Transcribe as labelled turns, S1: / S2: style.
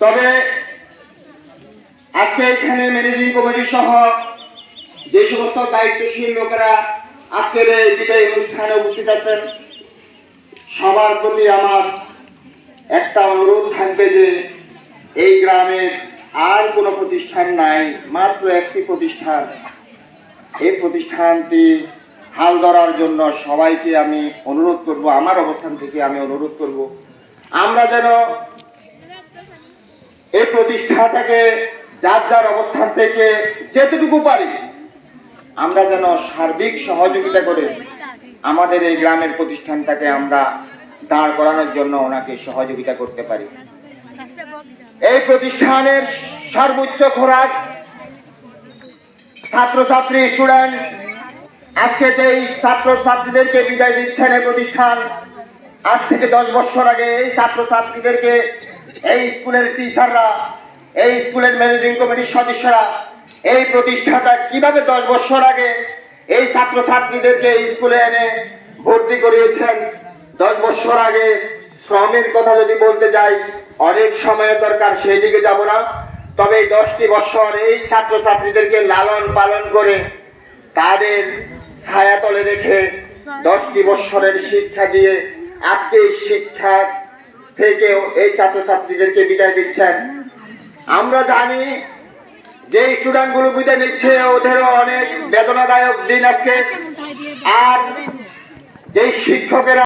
S1: তবে আজকে এখানে ম্যানেজিং কমিটি সহ যে সমস্ত দায়িত্বশীল লোকেরা আজকের এই বিদায় অনুষ্ঠানে উপস্থিত আছেন, সবার প্রতি আমার একটা অনুরোধ থাকবে যে এই গ্রামে আর কোনো প্রতিষ্ঠান নাই, মাত্র একটি প্রতিষ্ঠান। এই প্রতিষ্ঠানটি হাল ধরার জন্য সবাইকে আমি অনুরোধ করব, আমার অবস্থান থেকে আমি অনুরোধ করব, আমরা যেন এই প্রতিষ্ঠানটাকে যার যার অবস্থান থেকে যেটুকু পারি আমরা যেন সার্বিক সহযোগিতা করে আমাদের এই গ্রামের প্রতিষ্ঠানটাকে আমরা দাঁড় করানোর জন্য ওনাকে সহযোগিতা করতে পারি। এই প্রতিষ্ঠানের সর্বোচ্চ খোরাক ছাত্রছাত্রী স্টুডেন্ট, আজকে যে ছাত্রছাত্রীদেরকে বিদায় দিচ্ছেন এই প্রতিষ্ঠান, আজ থেকে 10 বছর আগে এই ছাত্রছাত্রীদেরকে এই স্কুলের টিচাররা, এই স্কুলের ম্যানেজিং কমিটির সদস্যরা এই প্রতিষ্ঠানটা কিভাবে 10 বছর আগে এই ছাত্রছাত্রীদেরকে স্কুলে এনে ভর্তি করিয়েছেন। 10 বছর আগে শ্রমের কথা যদি বলতে যাই অনেক সময়ের দরকার, সেই দিকে যাব না। তবে এই 10টি বছর এই ছাত্রছাত্রীদেরকে লালন পালন করে তাদের ছায়াতলে রেখে 10টি বছরের শিক্ষা দিয়ে আজকে এই শিক্ষা থেকে এই ছাত্রছাত্রীদেরকে বিদায় দিচ্ছেন। আমরা জানি যে স্টুডেন্টগুলো বিদায় নিচ্ছে ওদেরও অনেক বেদনাদায়ক দিন আজকে, আর যে শিক্ষকেরা